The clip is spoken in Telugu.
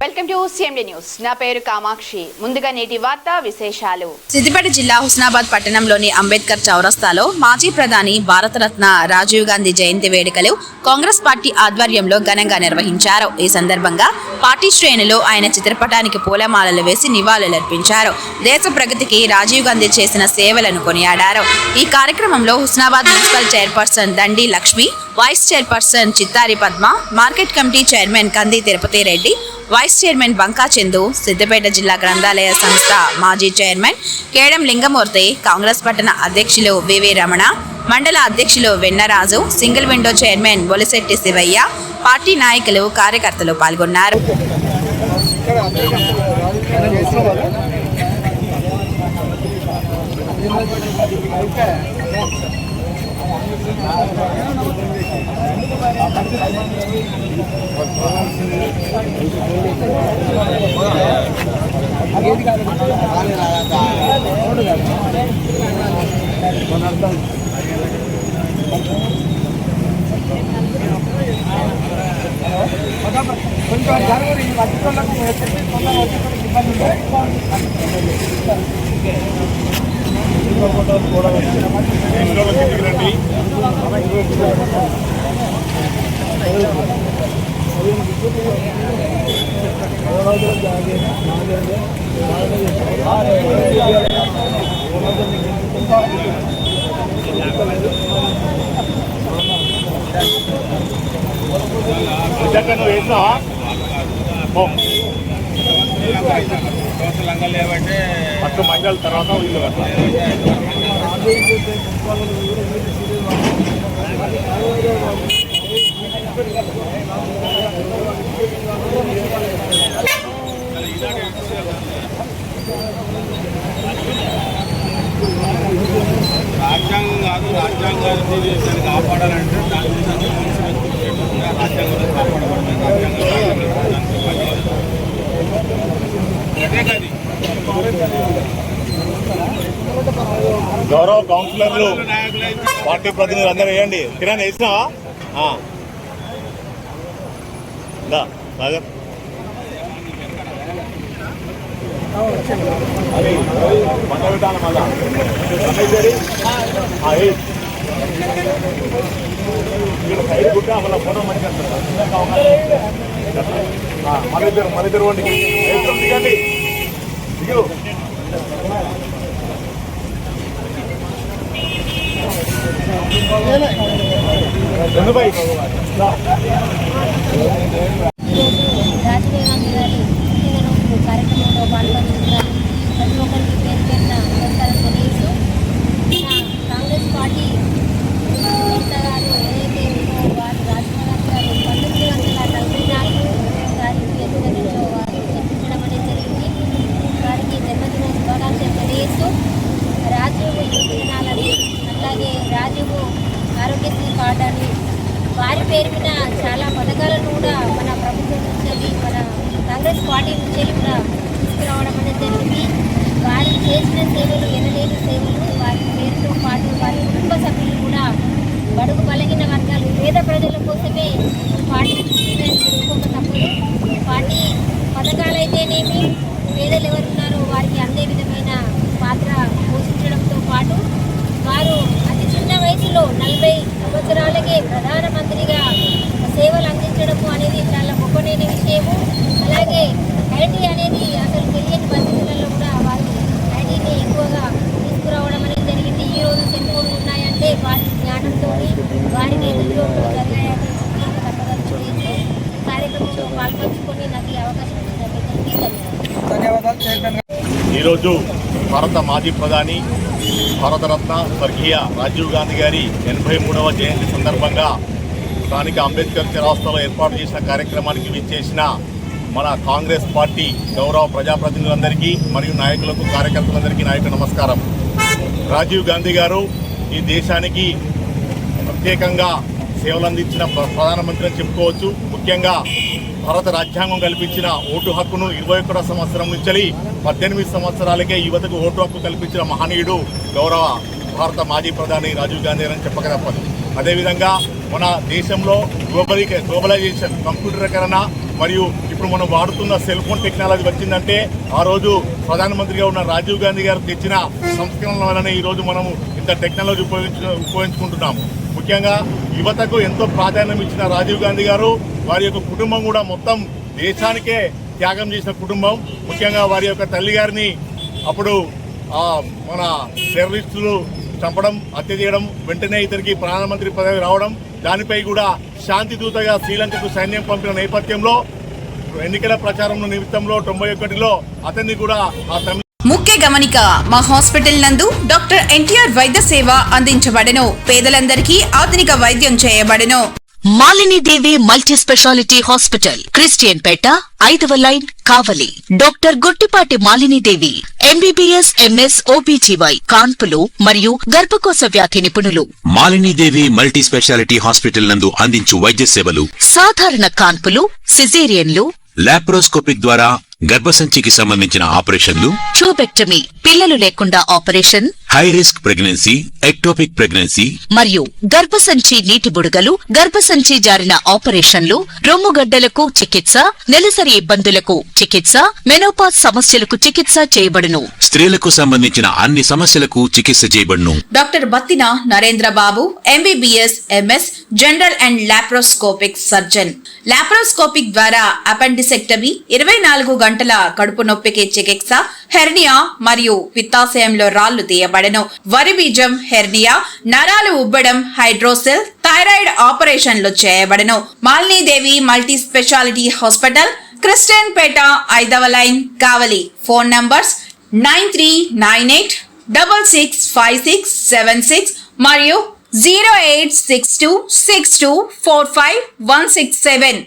Welcome to CMD news. నా పేరు కామాక్షి. ముందుగా నేటి వార్తా విశేషాలు. సిద్దిపేట జిల్లా హుస్నాబాద్ పట్టణంలోని అంబేద్కర్ చౌరస్తాలో మాజీ ప్రధాని భారతరత్న రాజీవ్ గాంధీ జయంతి వేడుకలు కాంగ్రెస్ పార్టీ ఆధ్వర్యంలో ఘనంగా నిర్వహించారు. ఈ సందర్భంగా పార్టీ శ్రేణులు ఆయన చిత్రపటానికి పూలమాలలు వేసి నివాళులర్పించారు. దేశ ప్రగతికి రాజీవ్ గాంధీ చేసిన సేవలను కొనియాడారు. ఈ కార్యక్రమంలో Husnabad municipal chairperson Dandi Lakshmi, vice chairperson Chittari Padma, market committee chairman Kandi Tirupati Reddy, vice chairman Banka Chandu, Siddipet జిల్లా గ్రంథాలయ సంస్థ మాజీ చైర్మన్ కేడం లింగమూర్తి, కాంగ్రెస్ పట్టణ అధ్యక్షులు వివి రమణ, మండల అధ్యక్షులు Vennaraju, single window chairman Bolisetti Shivayya, party నాయకులు కార్యకర్తలు పాల్గొన్నారు. పట్టు మంగళ తర్వాత ఇల్లు రాజ్యాంగం కాదు, రాజ్యాంగాన్ని కాపాడాలంటే దాని రాజ్యాంగం కాపాడబడుతుంది. గౌరవ కౌన్సిలర్లు, పార్టీ ప్రతినిధులు అందరూ వేయండి. కిరణ్ వేసినావా? అది పంట పెట్టాలి. మళ్ళా సైడ్ గుట్ట మళ్ళీ ఫోటో మంచిగా మనిద్దరు వండి దిగండి. దిగు చందుబాయి. రాజీవ్ గాంధీ గారి పుట్టినరోజు కార్యక్రమంలో పాల్గొన్న ప్రతి ఒక్కరికి పేరు పేరున నమస్కారం తెలియజేస్తూ, కాంగ్రెస్ పార్టీ నేత గారు ఏదైతే ఉందో వారు రాజీవ్ గాంధీ గారు 1944 గారికి జన్మదినో వారు జన్మించడం అనేది జరిగింది. వారికి జన్మదిన శుభాకాంక్షలు తెలియజేస్తూ, రాజీవ్ దినాలని అలాగే రాజీవ్ ఆరోగ్యశ్రీ కార్డు అని వారి పేరు మీద చాలా పథకాలను కూడా మన ప్రభుత్వం నుంచి మన కాంగ్రెస్ పార్టీ నుంచి కూడా తీసుకురావడం అనేది జరిగింది. వారు చేసిన సేవలు ఎనలేని సేవలు. వారి పేరుతో పాటు వారి కుటుంబ సభ్యులు కూడా బడుగు బలహీన వర్గాలు పేద ప్రజల కోసమే పార్టీ తెలుసుకోక తప్పదు. పార్టీ పథకాలైతేనేమి పేదలు ఎవరున్నారో వారికి అందే విధమైన పాత్ర పోషించడంతో పాటు వారు అతి చిన్న వయసులో 40 సంవత్సరాలకే ప్రధానమంత్రిగా సేవలు అందించడము అనేది చాలా గొప్పనైన విషయము. అలాగే ఐటీ అనేది అసలు తెలియని పరిస్థితులలో కూడా వారు ఐటీని ఎక్కువగా తీసుకురావడం అనేది జరిగింది. ఈరోజు సెల్ ఫోన్లు ఉన్నాయంటే వారి జ్ఞానంతో వారి నేతృత్వంలో జరిగాయని చెప్పి కార్యక్రమంలో పాల్పంచుకొని నాకు ఈ అవకాశం ఇచ్చినందుకు ధన్యవాదాలు. ఈరోజు భారత మాజీ ప్రధాని భారతరత్న స్వర్గీయ రాజీవ్ గాంధీ గారి 83వ జయంతి సందర్భంగా స్థానిక అంబేద్కర్ చౌరస్తాలో ఏర్పాటు చేసిన కార్యక్రమానికి విచ్చేసిన మన కాంగ్రెస్ పార్టీ గౌరవ ప్రజాప్రతినిధులందరికీ మరియు నాయకులకు, కార్యకర్తలందరికీ నాయకుల నమస్కారం. రాజీవ్ గాంధీ గారు ఈ దేశానికి ప్రత్యేకంగా సేవలు అందించిన ప్రధానమంత్రి అని చెప్పుకోవచ్చు. ముఖ్యంగా భారత రాజ్యాంగం కల్పించిన ఓటు హక్కును 21వ సంవత్సరం నుంచి 18 సంవత్సరాలకే యువతకు ఓటు హక్కు కల్పించిన మహనీయుడు గౌరవ భారత మాజీ ప్రధాని రాజీవ్ గాంధీ అని చెప్పక తప్పదు. అదేవిధంగా మన దేశంలో గ్లోబలైజేషన్, కంప్యూటరీకరణ మరియు ఇప్పుడు మనం వాడుతున్న సెల్ ఫోన్ టెక్నాలజీ వచ్చిందంటే ఆ రోజు ప్రధానమంత్రిగా ఉన్న రాజీవ్ గాంధీ గారు తెచ్చిన సంస్కరణల వలన ఈరోజు మనము ఇంత టెక్నాలజీ ఉపయోగించుకుంటున్నాము. ముఖ్యంగా యువతకు ఎంతో ప్రాధాన్యం ఇచ్చిన రాజీవ్ గాంధీ గారు వారి యొక్క కుటుంబం కూడా మొత్తం దేశానికే త్యాగం చేసిన కుటుంబం. ముఖ్యంగా వారి యొక్క తల్లి గారిని అప్పుడు మన టెర్రరిస్టులు చంపడం, హత్య చేయడం, వెంటనే ఇతనికి ప్రధానమంత్రి పదవి రావడం, దానిపై కూడా శాంతి దూతగా శ్రీలంకకు సైన్యం పంపిన నేపథ్యంలో ఎన్నికల ప్రచారం నిమిత్తంలో 91లో అతన్ని కూడా ఆ తమిళ ముఖ్య గమనిక, మా హాస్పిటల్ నందు డాక్టర్ ఎన్టీఆర్ వైద్య సేవ అందించబడెను. పేదలందరికీ ఆధునిక వైద్యం చేయబడెను. మాలిని దేవి multi speciality hospital, Christian Peta, 5వ లైన్, కావలి. డాక్టర్ గుట్టిపాటి మాలిని దేవి ఎంబీబీఎస్, ఎంఎస్, ఓబీజీవై, కాన్పులు మరియు గర్భకోశ వ్యాధి నిపుణులు. మాలినీదేవి మల్టీ స్పెషాలిటీ హాస్పిటల్ నందు అందించు వైద్య సేవలు: సాధారణ కాన్పులు, సిజేరియన్లు, లాప్రోస్కోపిక్ ద్వారా గర్భసంచికి సంబంధించిన ఆపరేషన్లు, ట్యూబెక్టమీ, పిల్లలు లేకుండా operation, high risk pregnancy, ectopic pregnancy మరియు గర్భసంచి నీటి బుడగలు, గర్భసంచి జారిన ఆపరేషన్లు, రొమ్ముగడ్డలకు చికిత్స, నెలసరి ఇబ్బందులకు చికిత్స, మెనోపాజ్ సమస్యలకు చికిత్స చేయబడును. స్త్రీలకు సంబంధించిన అన్ని సమస్యలకు చికిత్స చేయబడును. Doctor Battina Narendra Babu MBBS, MS, general and laparoscopic surgeon. Laparoscopic ద్వారా అపెండిసెక్టమీ, 24 గంటల కడుపు నొప్పికి చికిత్స, హెర్నియా మరియు పిత్తాశయంలో రాళ్లు తీయబడెను. వరి బీజం, హెర్నియా, నరాలు ఉబ్బడం, హైడ్రోసెల్, థైరాయిడ్ ఆపరేషన్లు చేయబడెను. Malinidevi multi speciality hospital, Christian Peta, 5వ లైన్, కావలి. ఫోన్ నంబర్స్ 9398665676 మరియు 08626245167.